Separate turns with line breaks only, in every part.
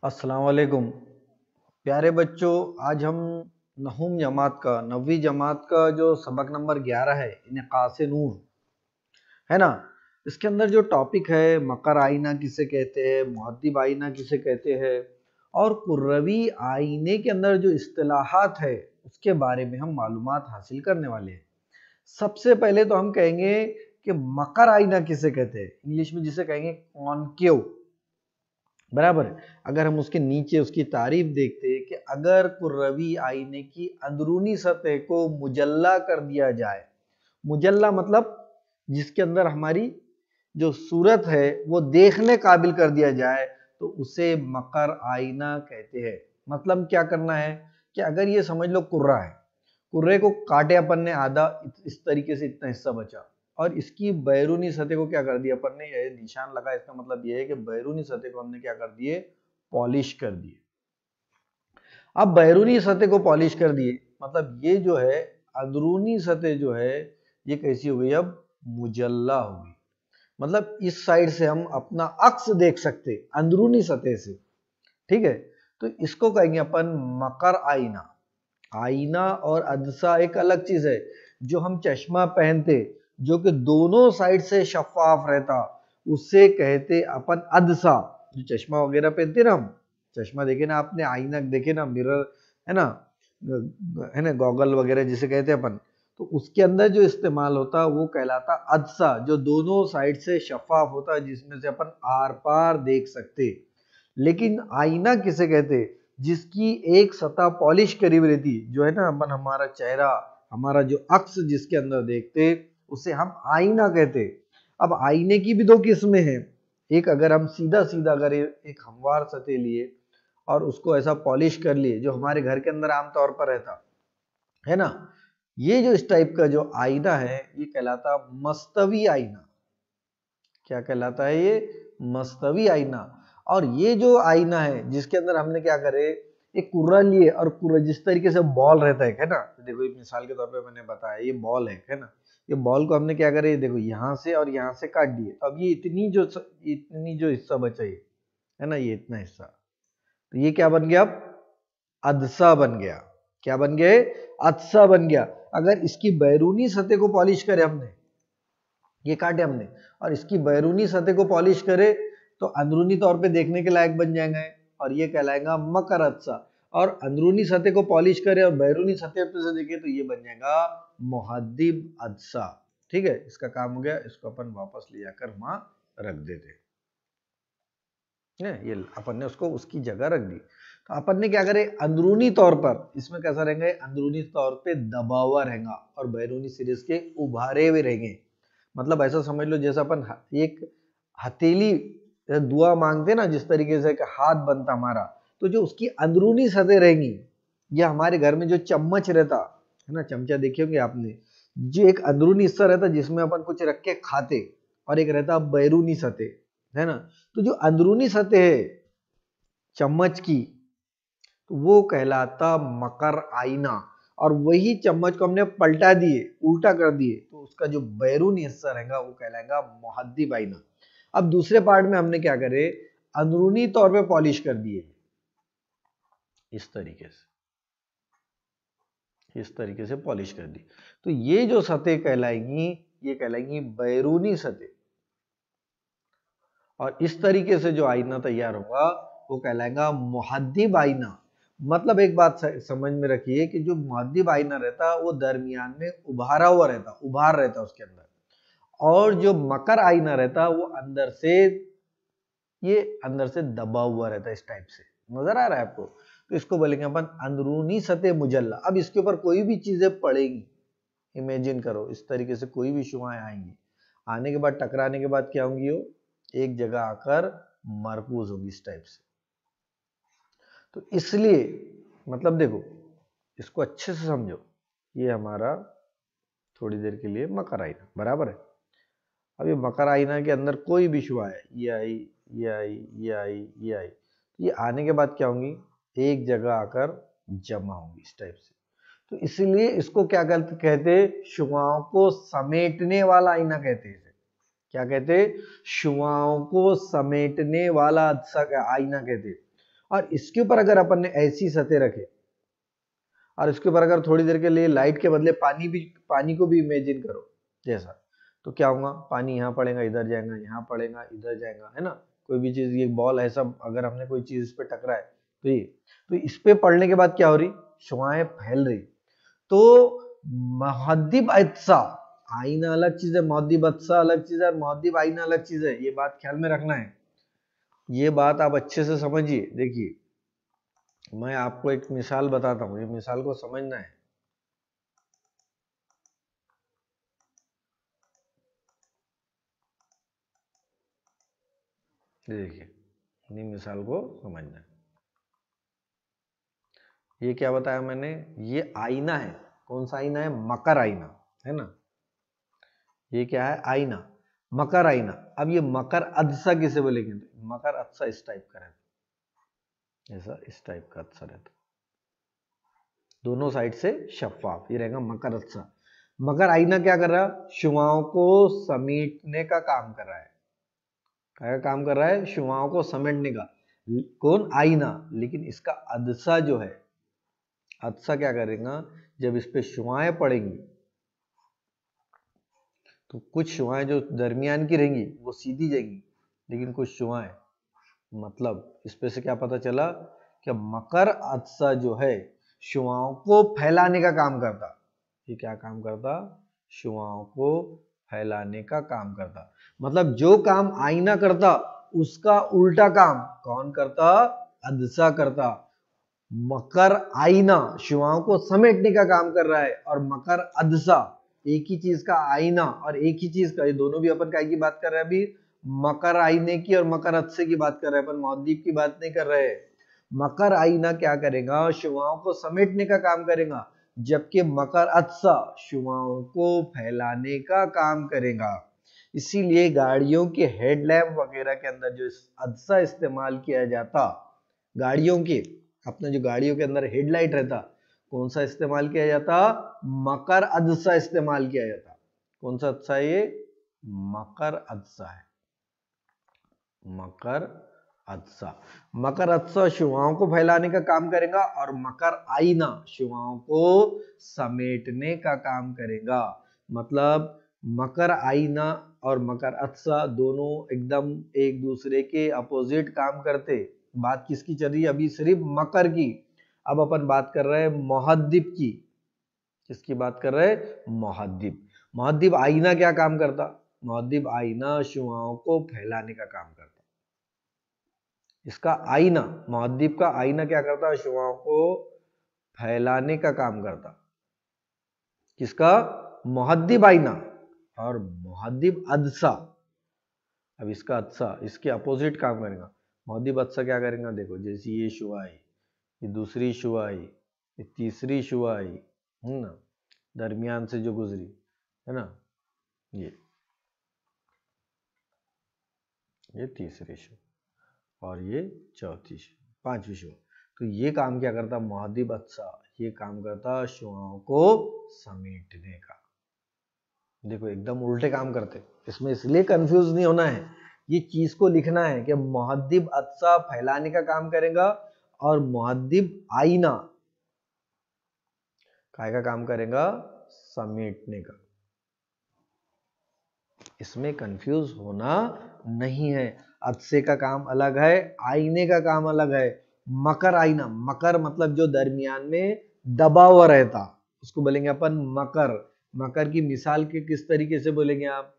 अस्सलाम वालेकुम प्यारे बच्चों। आज हम नहुम जमात का 9वीं जमात का जो सबक नंबर 11 है इनकास नूर है ना, इसके अंदर जो टॉपिक है मकर आईना किसे कहते हैं, मुहद्दिब आईना किसे कहते हैं और कुर्रवी आईने के अंदर जो इस्तिलाहात है उसके बारे में हम मालूमात हासिल करने वाले हैं। सबसे पहले तो हम कहेंगे कि मकर आईना किसे कहते हैं, इंग्लिश में जिसे कहेंगे कॉनकेव, बराबर है। अगर हम उसके नीचे उसकी तारीफ देखते हैं कि अगर कुर्रवी आईने की अंदरूनी सतह को मुजल्ला कर दिया जाए, मुजल्ला मतलब जिसके अंदर हमारी जो सूरत है वो देखने काबिल कर दिया जाए तो उसे मकर आईना कहते हैं। मतलब क्या करना है कि अगर ये समझ लो कुर्रा है, कुर्रे को काटे अपन ने आधा, इस तरीके से इतना हिस्सा बचा और इसकी बैरूनी सतह को क्या कर दिया अपन ने, ये निशान लगा, इसका मतलब ये है कि बैरूनी सतह को हमने क्या कर दिए, पॉलिश कर दिए। अब बैरूनी सतह को पॉलिश कर दिए मतलब ये जो है अंदरूनी सतह जो है ये कैसी हो गई, अब मुजल्ला हो गई। मतलब इस साइड से हम अपना अक्स देख सकते अंदरूनी सतह से, ठीक है। तो इसको कहेंगे अपन मकर आईना। आईना और अदसा एक अलग चीज है। जो हम चश्मा पहनते जो कि दोनों साइड से शफाफ रहता उससे कहते अपन अदसा। जो चश्मा वगैरह पहनते ना, हम चश्मा देखे ना आपने, आईना देखे ना, मिरर है ना गॉगल वगैरह जिसे कहते हैं अपन, तो उसके अंदर जो इस्तेमाल होता वो कहलाता अदसा, जो दोनों साइड से शफाफ होता जिसमें से अपन आर पार देख सकते। लेकिन आईना किसे कहते, जिसकी एक सतह पॉलिश करी हुई रहती, जो है ना अपन हमारा चेहरा, हमारा जो अक्स जिसके अंदर देखते उसे हम आईना कहते। अब आईने की भी दो किस्में हैं। एक अगर हम सीधा सीधा अगर एक हमवार सतह लिए और उसको ऐसा पॉलिश कर लिए जो हमारे घर के अंदर आमतौर पर रहता है ना, ये जो इस टाइप का जो आईना है ये कहलाता मस्तवी आईना। क्या कहलाता है ये, मस्तवी आईना। और ये जो आईना है जिसके अंदर हमने क्या करे, एक कुर्रा लिए और कुर्रा जिस तरीके से बॉल रहता है ना, तो देखो एक मिसाल के तौर पे मैंने बताया ये बॉल है ना, ये बॉल को हमने क्या करे, देखो यहाँ से और यहाँ से काट दिए। अब ये इतनी जो हिस्सा बचा ये है ना, ये इतना हिस्सा, तो ये क्या बन गया, अब अदसा बन गया। क्या बन गए, अदसा बन गया। अगर इसकी बैरूनी सतह को पॉलिश करे हमने, ये काटे हमने और इसकी बैरूनी सतह को पॉलिश करे तो अंदरूनी तौर पे देखने के लायक बन जाएंगे और ये कहलाएगा मकर अदसा। और अंदरूनी सतह को पॉलिश करे और बैरूनी सतह पे से देखे तो ये बन जाएगा मुहद्दिब अदसा। ठीक है, इसका काम हो गया, इसको अपन वापस ले जाकर वहां रख देते हैं। ये अपन ने उसको उसकी जगह रख दी। तो अपन ने क्या करे, अंदरूनी तौर पर इसमें कैसा रहेंगे, अंदरूनी तौर पे दबा हुआ रहेगा और बैरूनी सिरे के उभारे हुए रहेंगे। मतलब ऐसा समझ लो जैसा अपन एक हथेली दुआ मांगते ना, जिस तरीके से हाथ बनता हमारा, तो जो उसकी अंदरूनी सतह रहेंगी, या हमारे घर में जो चम्मच रहता है ना, चमचा देखे होंगे आपने, जो एक अंदरूनी हिस्सा रहता जिसमें अपन कुछ रख के खाते और एक रहता बैरूनी सतह, है ना। तो जो अंदरूनी सतह है चम्मच की तो वो कहलाता मकर आईना। और वही चम्मच को हमने पलटा दिए, उल्टा कर दिए, तो उसका जो बैरूनी हिस्सा रहेगा वो कहलाएगा मुहद्दिब आईना। अब दूसरे पार्ट में हमने क्या करे, अंदरूनी तौर पे पॉलिश कर दिए इस तरीके से, इस तरीके से पॉलिश कर दी। तो ये जो सतह कहलाएंगी ये कहलाएंगी बैरूनी सतह। और इस तरीके से जो आईना तैयार होगा वो कहलाएगा मुहद्दिब आईना। मतलब एक बात समझ में रखिए कि जो मुहद्दिब आईना रहता वो दरमियान में उभारा हुआ रहता, उभार रहता उसके अंदर, और जो मकर आईना रहता वो अंदर से, ये अंदर से दबा हुआ रहता है, इस टाइप से। नजर आ रहा है आपको? तो इसको बोलेंगे अपन अंदरूनी सतह मुजल्ला। अब इसके ऊपर कोई भी चीजें पड़ेगी, इमेजिन करो इस तरीके से कोई भी शुआएं आएंगी, आने के बाद टकराने के बाद क्या होंगी, वो एक जगह आकर मरकूज होगी इस टाइप से। तो इसलिए मतलब देखो इसको अच्छे से समझो, ये हमारा थोड़ी देर के लिए मकर आईना बराबर है। अब ये मकर आईना के अंदर कोई भी शुआ है, ये आई, ये आई, ये आई, ये आई, तो ये आने के बाद क्या होंगी, एक जगह आकर जमा होंगी इस टाइप से। तो इसलिए इसको क्या कहते, शुआओं को समेटने वाला आईना कहते हैं। क्या कहते, शुआओं को समेटने वाला आईना कहते। और इसके ऊपर अगर अपन ने ऐसी सतह रखे और इसके ऊपर अगर थोड़ी देर के लिए लाइट के बदले पानी को भी इमेजिन करो जैसा, तो क्या होगा, पानी यहाँ पड़ेगा इधर जाएगा, यहाँ पड़ेगा इधर जाएगा, है ना। कोई भी चीज, ये बॉल है सब, अगर हमने कोई चीज इस पे टकरा है तो ये, तो इस पे पड़ने के बाद क्या हो रही, शुआएं फैल रही। तो मुहद्दिब अज्सा, आईना अलग चीज है, मुहद्दिब अज्सा अलग चीज है, मुहद्दिब आईना अलग चीज है, ये बात ख्याल में रखना है। ये बात आप अच्छे से समझिए। देखिए मैं आपको एक मिसाल बताता हूँ, ये मिसाल को समझना है। देखिए ये मिसाल को समझना है। ये क्या बताया मैंने, ये आईना है, कौन सा आईना है, मकर आईना, है ना। ये क्या है, आईना, मकर आईना। अब ये मकर अदसा किसे बोलेंगे, मकर अदसा इस टाइप का रहता, ऐसा इस टाइप का अदसा रहता, दोनों साइड से शफाफ, ये रहेगा मकर अदसा। मकर आईना क्या कर रहा है, शुआओं को समेटने का काम कर रहा है। क्या काम कर रहा है, शुआओं को समेटने का, कौन, आईना। लेकिन इसका अदसा जो है, अदसा क्या करेगा, जब इस पे शुआएं पड़ेंगी तो कुछ शुआएं जो दरमियान की रहेंगी वो सीधी जाएंगी, लेकिन कुछ शुआएं, मतलब इस पे से क्या पता चला कि मकर अदसा जो है शुआओं को फैलाने का काम करता। ये क्या काम करता, शुआओं को फैलाने का काम करता। मतलब जो काम आईना करता उसका उल्टा काम कौन करता, अदसा करता। मकर आईना शुआओं को समेटने का काम कर रहा है, और मकर अदसा एक ही चीज का आईना और एक ही चीज का, ये दोनों भी अपन काय की बात कर रहे हैं अभी, मकर आईने की और मकर अदसे की बात कर रहे हैं अपन, मुहद्दिब की बात नहीं कर रहे। मकर आईना क्या करेगा, शुआओं को समेटने का काम करेगा, जबकि मकर अदसा शुआओं को फैलाने का काम करेगा। इसीलिए गाड़ियों के हेडलैम्प वगैरह के अंदर जो अदसा इस्तेमाल किया जाता, गाड़ियों के, अपने जो गाड़ियों के अंदर हेडलाइट रहता, कौन सा इस्तेमाल किया जाता, मकर अदसा इस्तेमाल किया जाता। कौन सा अदसा, ये मकर अदसा है, मकर अदसा। मकर अदसा शुआओं को फैलाने का काम करेगा, और मकर आईना शुआओं को समेटने का काम करेगा। मतलब मकर आईना और मकर अदसा दोनों एकदम एक दूसरे के अपोजिट काम करते। बात किसकी चल रही है अभी, सिर्फ मकर की। अब अपन बात कर रहे हैं मुहद्दिब की। किसकी बात कर रहे हैं, मुहद्दिब। मुहद्दिब आईना क्या काम करता, मुहद्दिब आईना शुआओं को फैलाने का काम करता। इसका आईना, मुहद्दिब का आईना क्या करता, शुआओं को फैलाने का काम करता। किसका, मुहद्दिब आईना। और मुहद्दिब अदसा, अब इसका अदसा इसके अपोजिट काम करेगा। मुहद्दिब अदसा क्या करेगा, देखो जैसे ये शुआ आई, ये दूसरी शुआ आई, ये तीसरी शुआ आई, है ना, दरमियान से जो गुजरी, है ना, ये तीसरी शुआ और ये चौथी शुआ, पांचवी शुआ। तो ये काम क्या करता, मुहद्दिब अदसा ये काम करता शुआओं को समेटने का। देखो एकदम उल्टे काम करते, इसमें इसलिए कंफ्यूज नहीं होना है, ये चीज को लिखना है कि मुहद्दिब अदसा फैलाने का काम करेगा, और मुहद्दिब आईना काय का काम करेगा, समेटने का। इसमें कंफ्यूज होना नहीं है। अदसे का काम अलग है, आईने का काम अलग है। मकर आईना, मकर मतलब जो दरमियान में दबा हुआ रहता, उसको बोलेंगे अपन मकर। मकर की मिसाल के किस तरीके से बोलेंगे आप,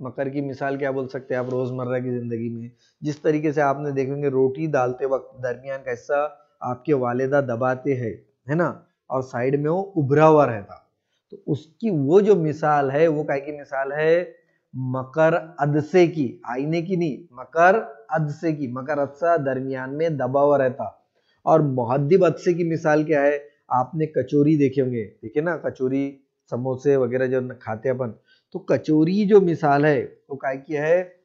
मकर की मिसाल क्या बोल सकते हैं आप रोजमर्रा की जिंदगी में, जिस तरीके से आपने देखेंगे रोटी डालते वक्त दरमियान का हिस्सा आपके वालिदा दबाते हैं, है ना, और साइड में वो उभरा हुआ रहता, तो उसकी वो जो मिसाल है वो काय की मिसाल है, मकर अदसे की, आईने की नहीं, मकर अदसे की। मकर अदसा दरमियान में दबा हुआ रहता। और मुहद्दिब अदसे की मिसाल क्या है, आपने कचौरी देखे होंगे, ठीक है ना, कचौरी समोसे वगैरह जो खाते अपन, तो कचौरी जो मिसाल है वो काय की है,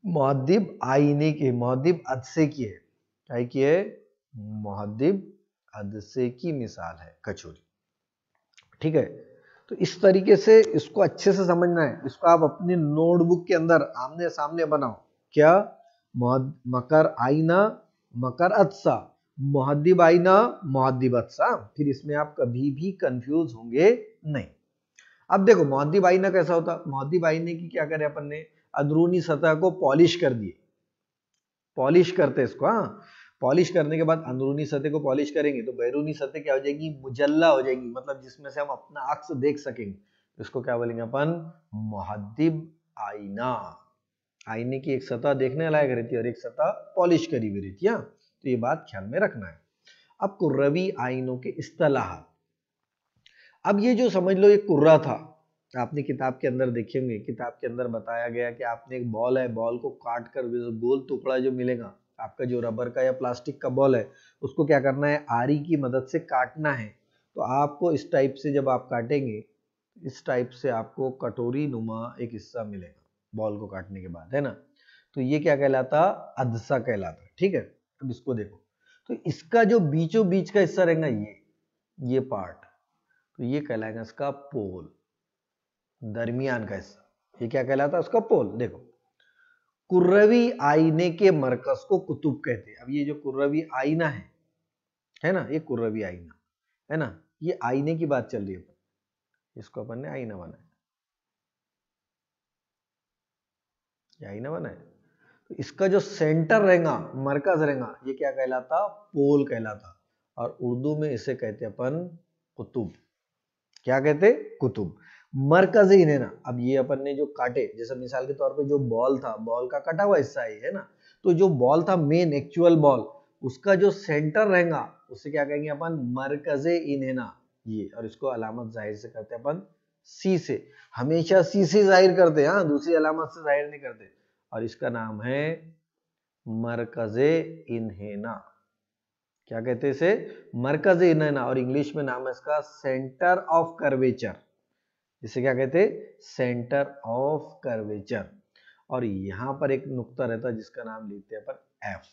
मुहद्दिब आईने की, मुहद्दिब अदसे की है। काय की है, मुहद्दिब अदसे की मिसाल है कचौरी। ठीक है, तो इस तरीके से इसको अच्छे से समझना है। इसको आप अपनी नोटबुक के अंदर आमने सामने बनाओ। क्या, मकर आईना मकर अत्सा, मुहद्दिब आईना, मुहद्दिब अत्सा। फिर इसमें आप कभी भी कंफ्यूज होंगे नहीं। अब देखो मुहद्दिब आईना कैसा होता, मुहद्दिब आईने की क्या करे अपन ने, अंदरूनी सतह को पॉलिश कर दिए, पॉलिश करते इसको, हाँ पॉलिश करने के बाद अंदरूनी सतह को पॉलिश करेंगे तो बैरूनी सतह क्या हो जाएगी, मुजल्ला हो जाएगी, मतलब जिसमें से हम अपना अक्स देख सकेंगे, इसको क्या बोलेंगे अपन, मुहद्दिब आईना। आईने की एक सतह देखने लायक रहती है और एक सतह पॉलिश करी हुई रहती है, तो ये बात ख्याल में रखना है। अब कुर्रवी आईनों के इस्तिलाह, अब ये जो समझ लो ये कुर्रा था, आपने किताब के अंदर देखेंगे, किताब के अंदर बताया गया कि आपने एक बॉल है, बॉल को काट कर गोल टुकड़ा जो मिलेगा आपका, जो रबर का या प्लास्टिक का बॉल है, उसको क्या करना है, आरी की मदद से काटना है। तो आपको इस टाइप से जब आप काटेंगे, इस टाइप से आपको कटोरी नुमा एक हिस्सा मिलेगा बॉल को काटने के बाद, है ना। तो ये क्या कहलाता, अधसा कहलाता, ठीक है। अब इसको देखो, तो इसका जो बीचों बीच का हिस्सा रहेगा ये पार्ट, तो ये कहलाएगा इसका पोल, दरमियान का हिस्सा, ये क्या कहलाता है उसका पोल। देखो कुर्रवी आईने के मरकज को कुतुब कहते हैं। अब ये जो कुर्रवी आईना है ना, ये कुर्रवी आईना है ना, ये आईने की बात चल रही है, इसको अपन ने आईना बनाया, ये आईना बनाया, तो इसका जो सेंटर रहेगा, मरकज रहेगा, ये क्या कहलाता, पोल कहलाता, और उर्दू में इसे कहते अपन कुतुब। क्या कहते, कुतुब। मरकज इनेना, अब ये अपन ने जो काटे, जैसे मिसाल के तौर पे जो बॉल था, बॉल का कटा हुआ हिस्सा है ना, तो जो बॉल था मेन एक्चुअल बॉल, उसका जो सेंटर रहेगा उसे क्या कहेंगे अपन, मरकजे इनेना, ये। और इसको अलामत जाहिर से करते हैं अपन सी से, हमेशा सी से जाहिर करते हैं, हाँ दूसरी अलामत से जाहिर नहीं करते, और इसका नाम है मरकजे इन्हेना। क्या कहते हैं इसे, मरकज इन्हेना, और इंग्लिश में नाम है इसका सेंटर ऑफ कर्वेचर, जिसे क्या कहते हैं, सेंटर ऑफ कर्वेचर। और यहां पर एक नुक्ता रहता है जिसका नाम लेते हैं अपन एफ,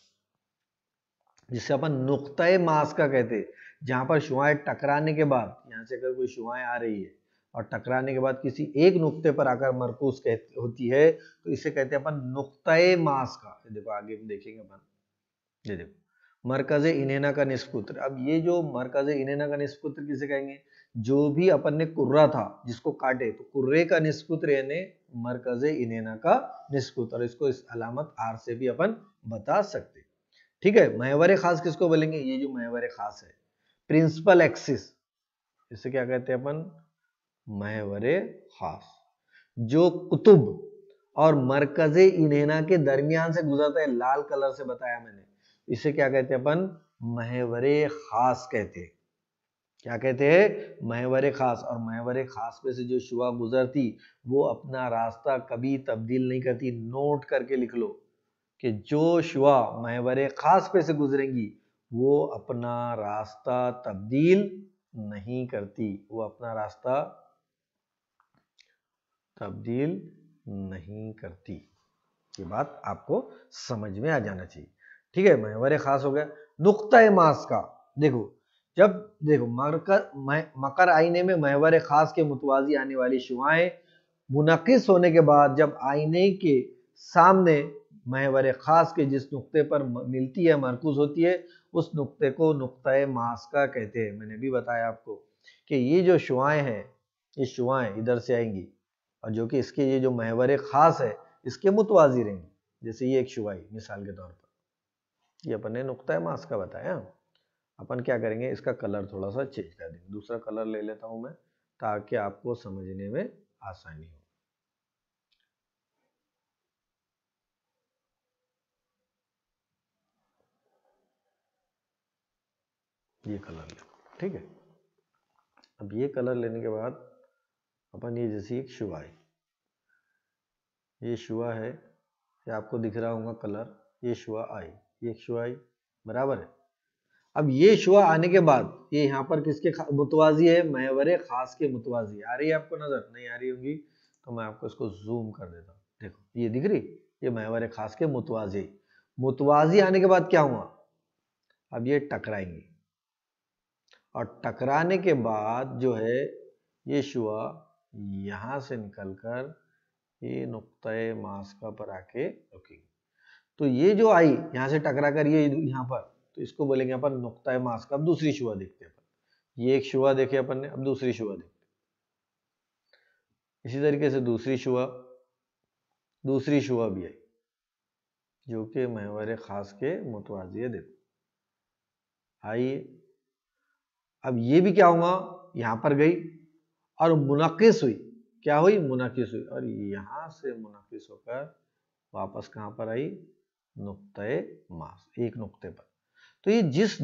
जिसे अपन नुक्ता मास का कहते हैं, जहां पर शुआएं टकराने के बाद, यहां से अगर कोई शुआएं आ रही है और टकराने के बाद किसी एक नुक्ते पर आकर मरकूज होती है, तो इसे कहते हैं अपन नुक्ता मास का। देखो आगे देखेंगे अपन, ये देखो मरकज इनेना का निष्पुत्र। अब ये जो मरकज इनेना का निष्पुत्र किसे कहेंगे, जो भी अपन ने कुर्रा था जिसको काटे, तो कुर्रे का निष्पुत्र यानी मरकज इनेना का निष्पुत्र, इसको इस अलामत आर से भी अपन बता सकते, ठीक है। महवर खास किसको बोलेंगे, ये जो महवर खास है, प्रिंसिपल एक्सिस, इसे क्या कहते हैं अपन, महवर खास, जो कुतुब और मरकज इनेना के दरमियान से गुजरता है, लाल कलर से बताया मैंने, इसे क्या कहते हैं अपन, महवरे खास कहते हैं। क्या कहते हैं, महवरे खास। और महवरे खास पे से जो शुआ गुजरती, वो अपना रास्ता कभी तब्दील नहीं करती। नोट करके लिख लो कि जो शुआ महवरे खास पे से गुजरेंगी, वो अपना रास्ता तब्दील नहीं करती, वो अपना रास्ता तब्दील नहीं करती। ये बात आपको समझ में आ जाना चाहिए, ठीक है। महवर खास हो गया। नुक्ता मास का, देखो जब देखो मकर आईने में महवर खास के मुतवाजी आने वाली शुआएं मुनक्किस होने के बाद, जब आईने के सामने महवर खास के जिस नुक्ते पर मिलती है, मरकूज होती है, उस नुक्ते को नुक्ता मास का कहते हैं। मैंने भी बताया आपको कि ये जो शुआएं हैं, ये शुआएं इधर से आएंगी, और जो कि इसके ये जो महवर खास है इसके मुतवाजी रहेंगे। जैसे ये एक शुआई मिसाल के तौर पर, ये अपन ने नुक्ता मास का बताया। अपन क्या करेंगे, इसका कलर थोड़ा सा चेंज कर देंगे, दूसरा कलर ले लेता हूं मैं, ताकि आपको समझने में आसानी हो। ये कलर ले, ठीक है। अब ये कलर लेने के बाद अपन ये जैसी एक शुआई, ये शुआ है, ये आपको दिख रहा होगा कलर, ये शुआ आई, ये एक शुआई बराबर है। अब ये शुआ आने के बाद ये यहाँ पर किसके मुतवाजी है, महवर खास के मुतवाजी। आ रही है आपको नजर, नहीं आ रही होगी तो मैं आपको इसको जूम कर देता हूँ। देखो ये दिख रही, ये महवर खास के मुतवाजी। मुतवाजी आने के बाद क्या हुआ, अब ये टकराएंगे, और टकराने के बाद जो है ये शुआ यहाँ से निकलकर ये नुक्ता मास का पर आके रुकेगी। तो ये जो आई यहाँ से टकरा कर ये यहाँ पर, तो इसको बोलेंगे अपन नुक्ता मास्क। अब दूसरी शुआ देखते हैं अपन। ये एक शुआ देखे अपन ने, अब दूसरी शुआ देखते हैं। इसी तरीके से दूसरी शुआ भी आई जो कि महवर खास के मुतवाज़ी है। देखो आई, अब ये भी क्या होगा, यहाँ पर गई और मुनक्किस हुई। क्या हुई? मुनक्किस हुई, और यहाँ से मुनक्किस होकर वापस कहाँ पर आई? नुक्ते मास्क, एक नुक्ते पर। तो ये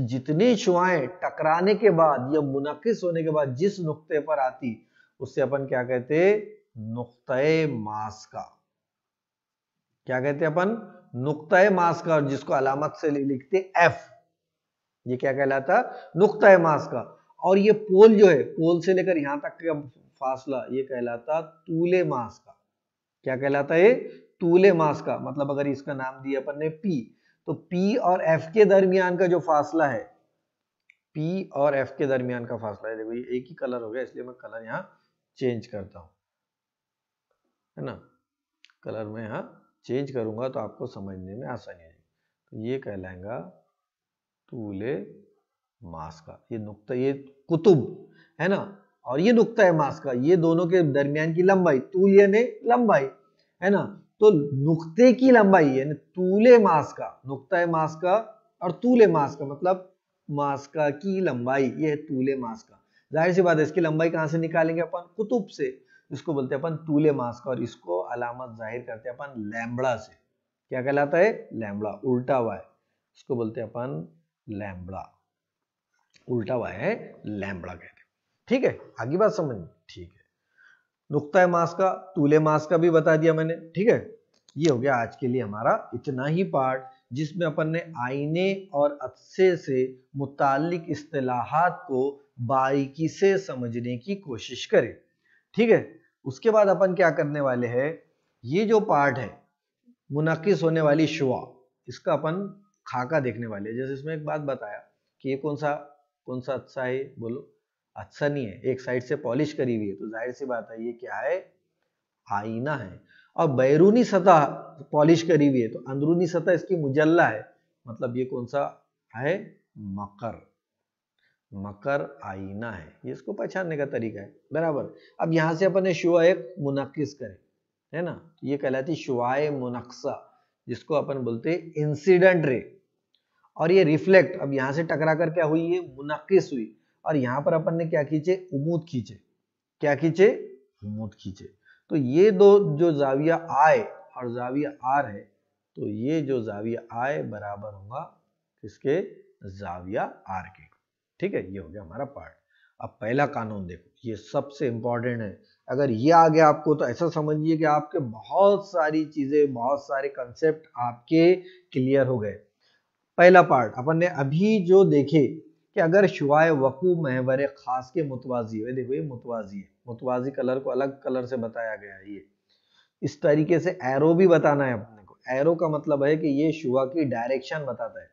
जितने शुआएं टकराने के बाद या मुनक्किस होने के बाद जिस नुक्ते पर आती उससे अपन क्या कहते? नुक्ते मास्क का। क्या कहते अपन? नुक्ता मास्क का, जिसको अलामत से लिखते एफ। ये क्या कहलाता? नुक्ता मास्क का। और ये पोल जो है, पोल से लेकर यहां तक का फासला, ये कहलाता तूले मास्क का। क्या कहलाता है? तूले मास्क का। मतलब अगर इसका नाम दिया अपन ने पी, तो पी और एफ के दरमियान का जो फासला है, पी और एफ के दरमियान का फासला है, देखो ये एक ही कलर हो गया, इसलिए मैं कलर यहाँ चेंज करता हूं, है ना। कलर में यहाँ चेंज करूंगा तो आपको समझने में आसानी आएगी। तो ये कहलाएगा तूले मास्क का। ये नुक्ता, ये कुतुब है ना, और ये नुक्ता है मास्क का, ये दोनों के दरमियान की लंबाई, तूल यानी लंबाई, है ना। तो नुक्ते की लंबाई यानी तूले मास्क का, नुक्ता है मास्क का और तूले मास्क का मतलब मास्का की लंबाई, ये है तूले मास्क का। जाहिर सी बात है, इसकी लंबाई कहां से निकालेंगे अपन? कुतुब से। इसको बोलते हैं अपन तूले मास्क, और इसको अलामत जाहिर करते हैं अपन लैम्बडा से। क्या कहलाता है? लैम्बडा, उल्टा हुआ है, इसको बोलते हैं अपन लैम्बडा, उल्टा हुआ है लैम्बडा कहते हैं। ठीक है, आगे बात समझ में? ठीक है, नुक्ता मास्क का, तूले मास्क का भी बता दिया मैंने। ठीक है, ये हो गया आज के लिए हमारा इतना ही पार्ट, जिसमें अपन ने आईने और अदसे से मुताल्लिक इस्तिलाहात को बारीकी से समझने की कोशिश करें। ठीक है, उसके बाद अपन क्या करने वाले हैं, ये जो पार्ट है मुनक्किस होने वाली शुआ, इसका अपन खाका देखने वाले हैं। जैसे इसमें एक बात बताया कि ये कौन सा अच्छा है, बोलो। अच्छा नहीं है, एक साइड से पॉलिश करी हुई है, तो जाहिर सी बात है ये क्या है? आईना है। और बैरूनी सतह पॉलिश करी हुई है, तो अंदरूनी सतह इसकी मुजल्ला है, मतलब ये कौन सा है? मकर। मकर आईना है, ये इसको पहचानने का तरीका है, बराबर। अब यहां से अपन ने शुआ एक मुनक्किस करे, है ना, तो ये कहलाती शुआए मुनक्सा, जिसको अपन बोलते हैं इंसिडेंट रे। और ये रिफ्लेक्ट, अब यहां से टकरा कर क्या हुई? ये मुनक्किस हुई, और यहां पर अपन ने क्या खींचे? उमूद खींचे। क्या खींचे? उमूद खींचे। तो ये दो जो जाविया आय और जाविया आर है, तो ये जो जाविया आय बराबर होगा किसके? जाविया आर के। ठीक है, ये हो गया हमारा पार्ट। अब पहला कानून देखो, ये सबसे इंपॉर्टेंट है। अगर ये आ गया आपको तो ऐसा समझिए कि आपके बहुत सारी चीजें, बहुत सारे कंसेप्ट आपके क्लियर हो गए। पहला पार्ट अपन ने अभी जो देखे कि अगर शुआए वकू महवर खास के मुतवाजी है, देखो ये मुतवाजी है, मुतवाजी कलर को अलग कलर से बताया गया है। ये इस तरीके से एरो भी बताना है अपने को। एरो का मतलब है कि ये शुआ की डायरेक्शन बताता है,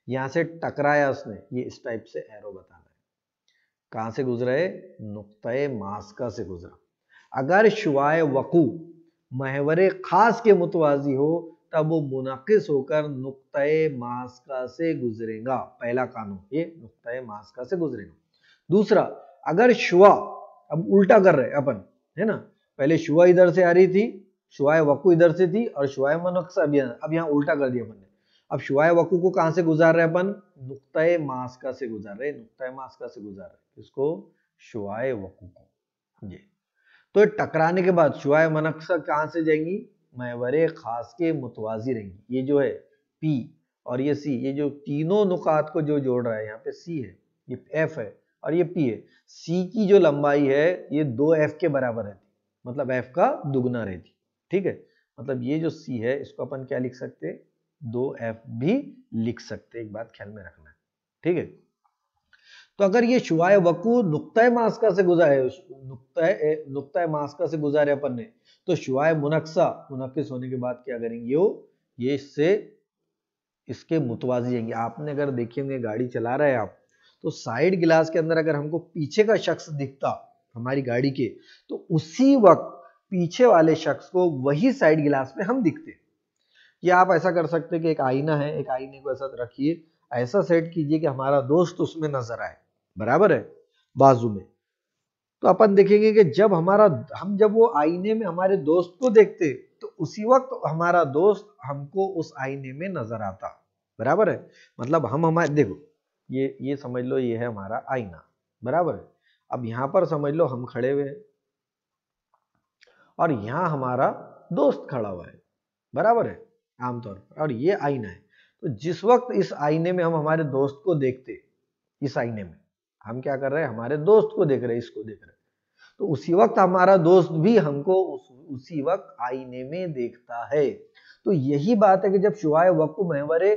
यहां से टकराया उसने, ये इस टाइप से एरो बताना है। कहां से गुजरा है? नुक्ता मास्का से गुजरा। अगर शुआए वकू महवर खास के मुतवाजी हो तब वो मुनक्किस होकर नुक्ते मास्का से गुजरेगा। पहला कानून, ये नुक्ते मास्का से गुजरेगा। दूसरा, अगर शुआ, अब उल्टा कर रहे अपन, है ना, पहले शुआ इधर से आ रही थी, शुआए वकू इधर से थी, और शुआए मुनक्सा भी, अब यहाँ उल्टा कर दिया अपन ने। अब शुआए वकू को कहां से गुजार रहे अपन? नुक्ते मास्का से गुजार रहे, नुक्ते मास्का से गुजार रहे, इसको शुआए वकू को। ये तो टकराने के बाद शुआए मुनक्सा कहां से जाएंगी? महवरे खास के मुतवाजी रहेंगी। ये जो है P और ये C, ये जो तीनों नुकात को जो जोड़ रहा है, यहाँ पे C है, ये F है और ये P है। C की जो लंबाई है ये 2F के बराबर रहती, मतलब F का दुगना रहती। ठीक है, मतलब ये जो C है इसको अपन क्या लिख सकते हैं? 2F भी लिख सकते, एक बात ख्याल में रखना है। ठीक है, तो अगर ये शुआए वकू नुक्ता मास्का से गुजारे, नुक्ता मास्का से गुजारे अपन ने, तो शुआए मुनक्सा, मुनक्किस होने के बाद क्या करेंगे? ये इससे इसके मुतवाजी जाएंगे। आपने अगर देखेंगे गाड़ी चला रहे हैं आप, तो साइड गिलास के अंदर अगर हमको पीछे का शख्स दिखता हमारी गाड़ी के, तो उसी वक्त पीछे वाले शख्स को वही साइड गिलास में हम दिखते। कि आप ऐसा कर सकते हैं कि एक आईना है, एक आईने को ऐसा रखिए, ऐसा सेट कीजिए कि हमारा दोस्त उसमें नजर आए, बराबर है, बाजू में। तो अपन देखेंगे कि जब हम जब वो आईने में हमारे दोस्त को देखते तो उसी वक्त हमारा दोस्त हमको उस आईने में नजर आता, बराबर है। मतलब हम हमारे देखो, ये समझ लो ये है हमारा आईना, बराबर है। अब यहां पर समझ लो हम खड़े हुए हैं और यहां हमारा दोस्त खड़ा हुआ है, बराबर है, आमतौर पर, और ये आईना है। तो जिस वक्त इस आईने में हम हमारे दोस्त को देखते, इस आईने में हम क्या कर रहे हैं, हमारे दोस्त को देख रहे हैं, इसको देख रहे हैं, तो उसी वक्त हमारा दोस्त भी हमको उसी वक्त आईने में देखता है। तो यही बात है कि जब शुआए वक़्फ़ महवरे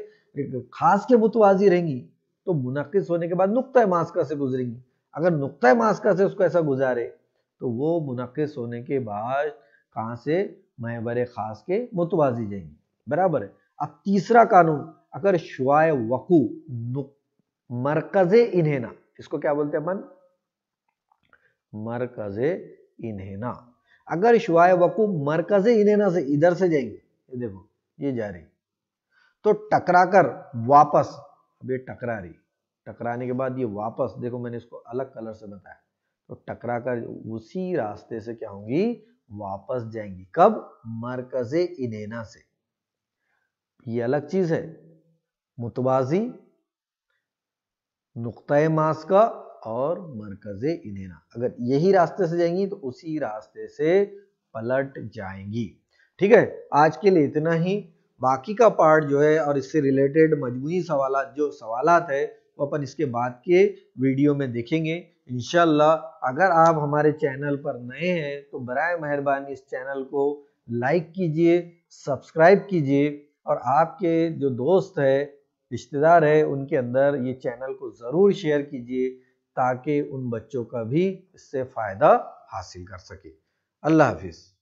खास के मुतवाजी रहेंगी तो मुनक्किस होने के बाद नुक्ता मास्का से गुजरेंगी। अगर नुक्ता मास्का से उसको ऐसा गुजारे तो वो मुनक्किस होने के बाद कहाँ से, महवरे खास के मुतवाजी जाएंगी, बराबर है। अब तीसरा कानून, अगर शुआए वक़ू मरकज़े इन्हेना, इसको क्या बोलते हैं अपन, मरकज़े इन्हेना। अगर शुआए वक़ू मरकज़े इन्हेना से इधर से जाएंगे, ये देखो ये जा रही, तो टकराकर वापस, अब ये टकरा रही, टकराने के बाद ये वापस, देखो मैंने इसको अलग कलर से बताया, तो टकराकर उसी रास्ते से क्या होंगी, वापस जाएंगी। कब, मरकज़े इन्हेना से। ये अलग चीज है, मुतवाजी, नुक्ता मास्का और मरकज़े इन्हेना, अगर यही रास्ते से जाएंगी तो उसी रास्ते से पलट जाएंगी। ठीक है, आज के लिए इतना ही। बाकी का पार्ट जो है और इससे रिलेटेड मजमूई सवालात, जो सवालात है वो अपन इसके बाद के वीडियो में देखेंगे इंशाल्लाह। अगर आप हमारे चैनल पर नए हैं तो बराए मेहरबानी इस चैनल को लाइक कीजिए, सब्सक्राइब कीजिए, और आपके जो दोस्त है, रिश्तेदार है, उनके अंदर ये चैनल को ज़रूर शेयर कीजिए ताकि उन बच्चों का भी इससे फ़ायदा हासिल कर सके। अल्लाह हाफिज़।